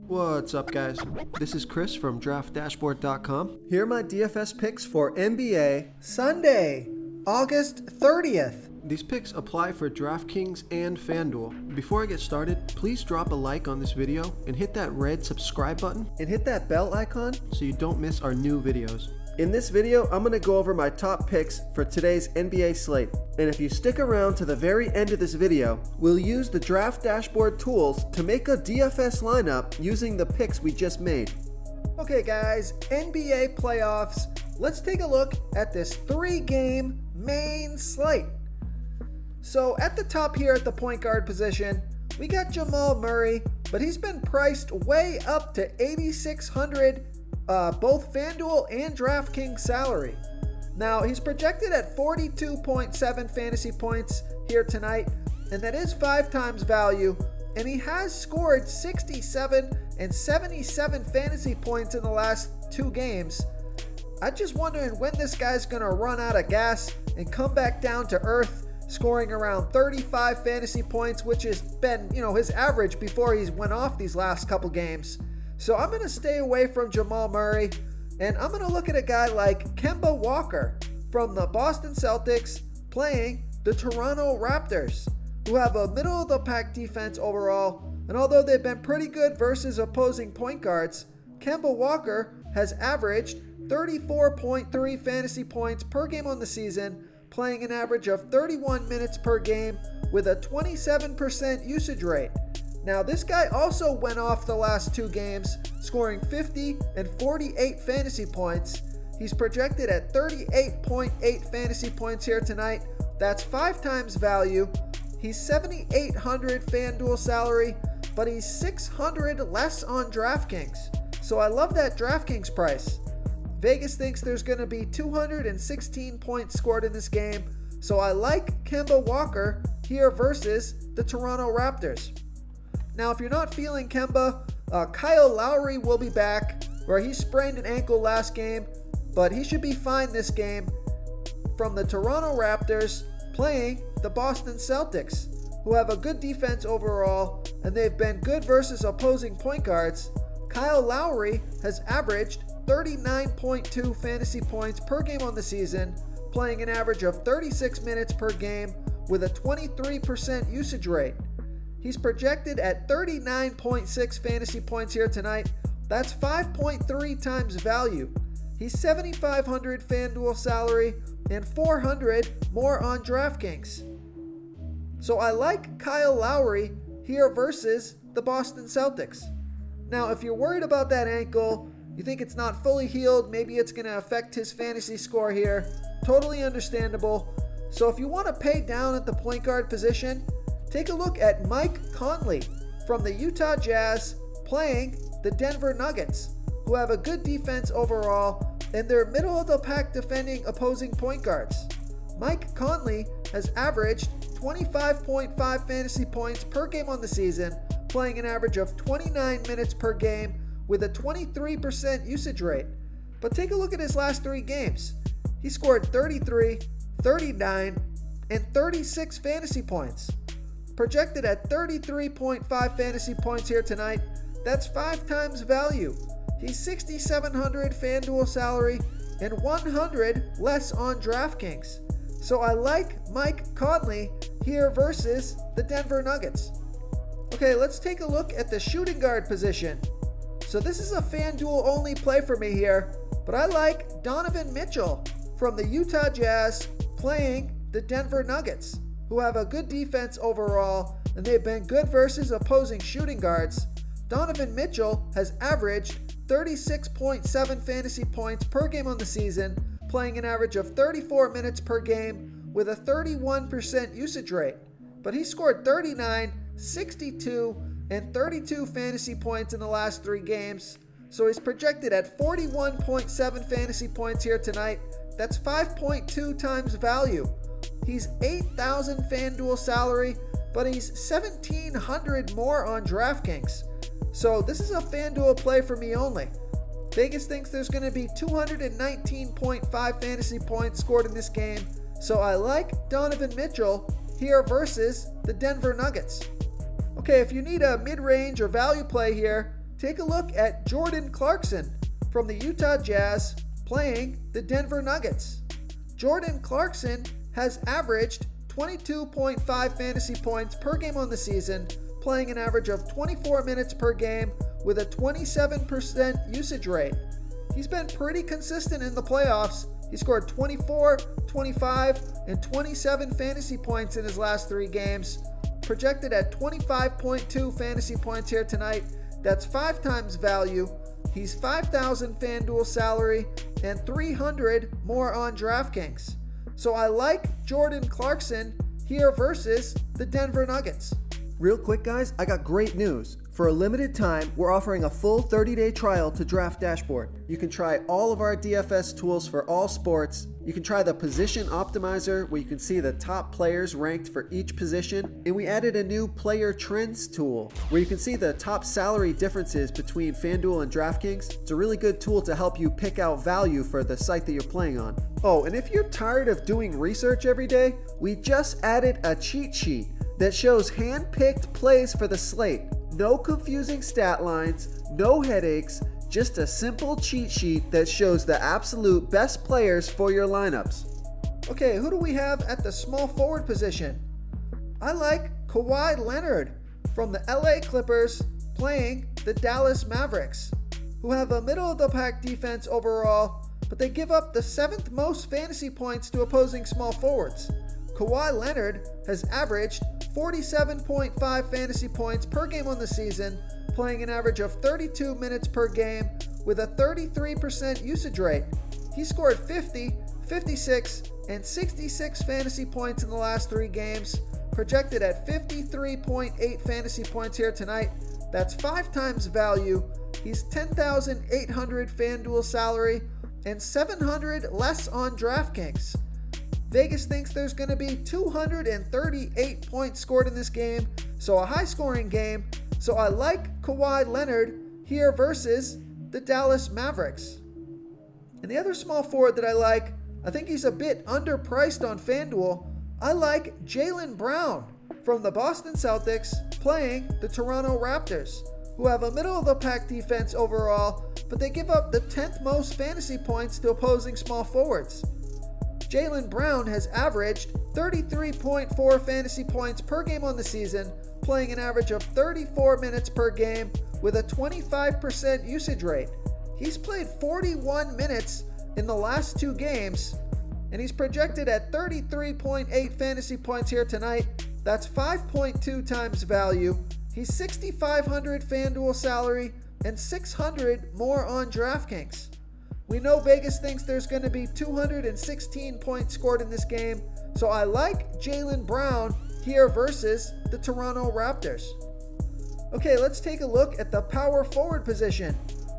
What's up, guys? This is Chris from DraftDashboard.com. Here are my DFS picks for NBA Sunday, August 30th. These picks apply for DraftKings and FanDuel. Before I get started, please drop a like on this video and hit that red subscribe button and hit that bell icon so you don't miss our new videos. In this video, I'm going to go over my top picks for today's NBA slate. And if you stick around to the very end of this video, we'll use the Draft Dashboard tools to make a DFS lineup using the picks we just made. Okay guys, NBA playoffs. Let's take a look at this 3-game main slate. So at the top here at the point guard position, we got Jamal Murray, but he's been priced way up to $8,600 both FanDuel and DraftKings salary. Now he's projected at 42.7 fantasy points here tonight, and that is 5 times value, and he has scored 67 and 77 fantasy points in the last 2 games. I'm just wondering when this guy's gonna run out of gas and come back down to earth, scoring around 35 fantasy points, which has been, his average before he's went off these last couple games. So I'm going to stay away from Jamal Murray, and I'm going to look at a guy like Kemba Walker from the Boston Celtics playing the Toronto Raptors, who have a middle-of-the-pack defense overall, and although they've been pretty good versus opposing point guards, Kemba Walker has averaged 34.3 fantasy points per game on the season, playing an average of 31 minutes per game with a 27% usage rate. Now this guy also went off the last 2 games, scoring 50 and 48 fantasy points. He's projected at 38.8 fantasy points here tonight. That's 5 times value. He's $7,800 FanDuel salary, but he's $600 less on DraftKings. So I love that DraftKings price. Vegas thinks there's going to be 216 points scored in this game, so I like Kemba Walker here versus the Toronto Raptors. Now, if you're not feeling Kemba, Kyle Lowry will be back, where he sprained an ankle last game, but he should be fine this game, from the Toronto Raptors playing the Boston Celtics, who have a good defense overall, and they've been good versus opposing point guards. Kyle Lowry has averaged 39.2 fantasy points per game on the season, playing an average of 36 minutes per game with a 23% usage rate. He's projected at 39.6 fantasy points here tonight. That's 5.3 times value. He's $7,500 FanDuel salary and $400 more on DraftKings. So I like Kyle Lowry here versus the Boston Celtics. Now, if you're worried about that ankle, you think it's not fully healed, maybe it's going to affect his fantasy score here, totally understandable. So if you want to pay down at the point guard position, take a look at Mike Conley from the Utah Jazz playing the Denver Nuggets, who have a good defense overall, and they're middle-of-the-pack defending opposing point guards. Mike Conley has averaged 25.5 fantasy points per game on the season, playing an average of 29 minutes per game with a 23% usage rate. But take a look at his last 3 games. He scored 33, 39, and 36 fantasy points. Projected at 33.5 fantasy points here tonight. That's 5 times value. He's $6,700 FanDuel salary and $100 less on DraftKings. So I like Mike Conley here versus the Denver Nuggets. Okay, let's take a look at the shooting guard position. So this is a FanDuel only play for me here, but I like Donovan Mitchell from the Utah Jazz playing the Denver Nuggets, who have a good defense overall, and they've been good versus opposing shooting guards. Donovan Mitchell has averaged 36.7 fantasy points per game on the season, playing an average of 34 minutes per game with a 31% usage rate. But he scored 39, 62, and 32 fantasy points in the last 3 games. So he's projected at 41.7 fantasy points here tonight. That's 5.2 times value. He's $8,000 FanDuel salary, but he's $1,700 more on DraftKings. So this is a FanDuel play for me only. Vegas thinks there's going to be 219.5 fantasy points scored in this game, so I like Donovan Mitchell here versus the Denver Nuggets. Okay, if you need a mid-range or value play here, take a look at Jordan Clarkson from the Utah Jazz playing the Denver Nuggets. Jordan Clarkson has averaged 22.5 fantasy points per game on the season, playing an average of 24 minutes per game with a 27% usage rate. He's been pretty consistent in the playoffs. He scored 24, 25, and 27 fantasy points in his last 3 games, projected at 25.2 fantasy points here tonight. That's 5 times value. He's 5,000 FanDuel salary and 300 more on DraftKings. So I like Jordan Clarkson here versus the Denver Nuggets. Real quick, guys, I got great news. For a limited time, we're offering a full 30-day trial to Draft Dashboard. You can try all of our DFS tools for all sports. You can try the Position Optimizer, where you can see the top players ranked for each position. And we added a new Player Trends tool, where you can see the top salary differences between FanDuel and DraftKings. It's a really good tool to help you pick out value for the site that you're playing on. Oh, and if you're tired of doing research every day, we just added a cheat sheet that shows hand-picked plays for the slate. No confusing stat lines, no headaches, just a simple cheat sheet that shows the absolute best players for your lineups. Okay, who do we have at the small forward position? I like Kawhi Leonard from the LA Clippers playing the Dallas Mavericks, who have a middle-of-the-pack defense overall, but they give up the 7th most fantasy points to opposing small forwards. Kawhi Leonard has averaged 47.5 fantasy points per game on the season, playing an average of 32 minutes per game with a 33% usage rate. He scored 50, 56, and 66 fantasy points in the last 3 games, projected at 53.8 fantasy points here tonight. That's 5 times value. He's 10,800 FanDuel salary and 700 less on DraftKings. Vegas thinks there's going to be 238 points scored in this game, so a high-scoring game. So I like Kawhi Leonard here versus the Dallas Mavericks. And the other small forward that I think he's a bit underpriced on FanDuel. I like Jaylen Brown from the Boston Celtics playing the Toronto Raptors, who have a middle-of-the-pack defense overall, but they give up the 10th most fantasy points to opposing small forwards. Jaylen Brown has averaged 33.4 fantasy points per game on the season, playing an average of 34 minutes per game with a 25% usage rate. He's played 41 minutes in the last 2 games, and he's projected at 33.8 fantasy points here tonight. That's 5.2 times value. He's 6,500 FanDuel salary and 600 more on DraftKings. We know Vegas thinks there's going to be 216 points scored in this game, so I like Jaylen Brown here versus the Toronto Raptors. Okay, let's take a look at the power forward position.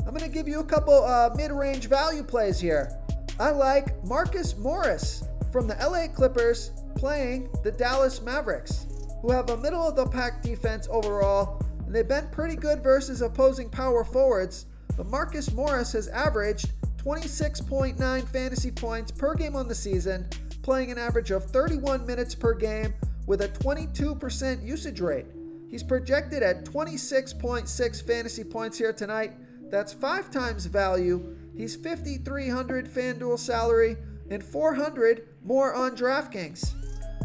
I'm going to give you a couple mid-range value plays here. I like Marcus Morris from the LA Clippers playing the Dallas Mavericks, who have a middle-of-the-pack defense overall, and they've been pretty good versus opposing power forwards, but Marcus Morris has averaged 26.9 fantasy points per game on the season, playing an average of 31 minutes per game with a 22% usage rate. He's projected at 26.6 fantasy points here tonight. That's 5 times value. He's 5,300 FanDuel salary and 400 more on DraftKings.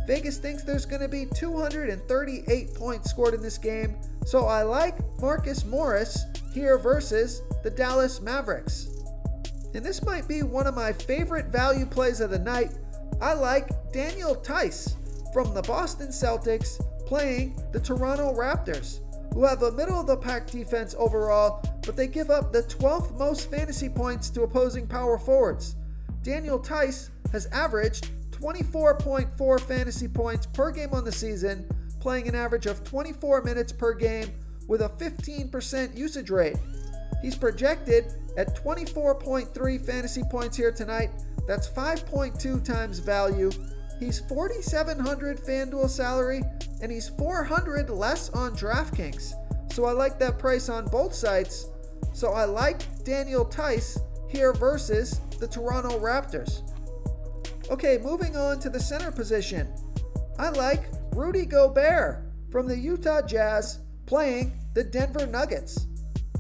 Vegas thinks there's going to be 238 points scored in this game, so I like Marcus Morris here versus the Dallas Mavericks. And this might be one of my favorite value plays of the night. I like Daniel Tice from the Boston Celtics playing the Toronto Raptors, who have a middle-of-the-pack defense overall, but they give up the 12th most fantasy points to opposing power forwards. Daniel Tice has averaged 24.4 fantasy points per game on the season, playing an average of 24 minutes per game with a 15% usage rate. He's projected at 24.3 fantasy points here tonight. That's 5.2 times value. He's 4,700 FanDuel salary, and he's 400 less on DraftKings. So I like that price on both sites. So I like Daniel Tice here versus the Toronto Raptors. Okay, moving on to the center position. I like Rudy Gobert from the Utah Jazz playing the Denver Nuggets.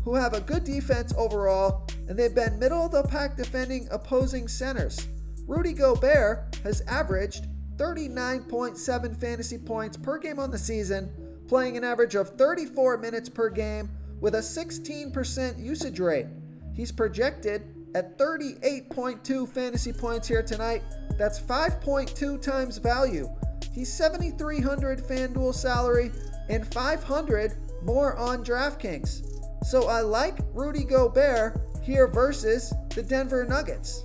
who have a good defense overall, and they've been middle of the pack defending opposing centers. Rudy Gobert has averaged 39.7 fantasy points per game on the season, playing an average of 34 minutes per game with a 16% usage rate. He's projected at 38.2 fantasy points here tonight. That's 5.2 times value. He's 7,300 FanDuel salary and 500 more on DraftKings. So I like Rudy Gobert here versus the Denver Nuggets.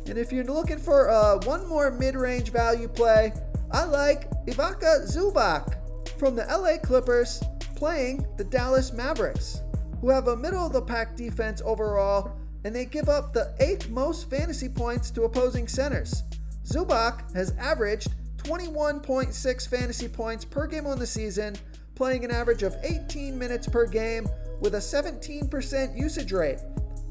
And if you're looking for one more mid-range value play, I like Ivica Zubac from the LA Clippers playing the Dallas Mavericks, who have a middle-of-the-pack defense overall, and they give up the 8th most fantasy points to opposing centers. Zubac has averaged 21.6 fantasy points per game on the season, playing an average of 18 minutes per game with a 17% usage rate.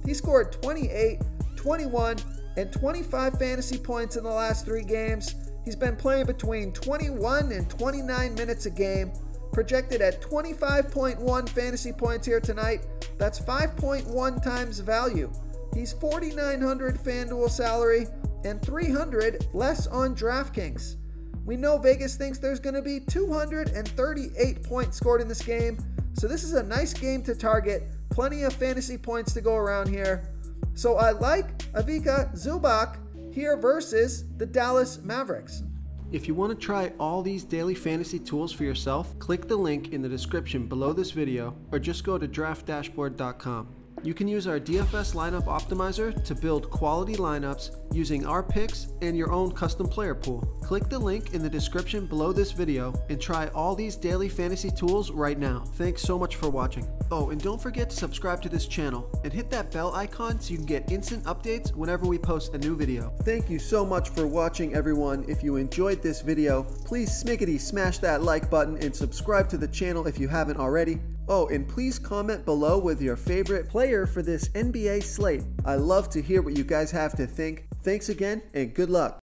He scored 28, 21, and 25 fantasy points in the last 3 games. He's been playing between 21 and 29 minutes a game, projected at 25.1 fantasy points here tonight. That's 5.1 times value. He's 4,900 FanDuel salary and 300 less on DraftKings. We know Vegas thinks there's going to be 238 points scored in this game, so this is a nice game to target. Plenty of fantasy points to go around here. So I like Ivica Zubac here versus the Dallas Mavericks. If you want to try all these daily fantasy tools for yourself, click the link in the description below this video or just go to draftdashboard.com. You can use our DFS lineup optimizer to build quality lineups using our picks and your own custom player pool. Click the link in the description below this video and try all these daily fantasy tools right now. Thanks so much for watching. Oh, and don't forget to subscribe to this channel and hit that bell icon so you can get instant updates whenever we post a new video. Thank you so much for watching, everyone. If you enjoyed this video, please smash that like button and subscribe to the channel if you haven't already. Oh, and please comment below with your favorite player for this NBA slate. I love to hear what you guys have to think. Thanks again, and good luck.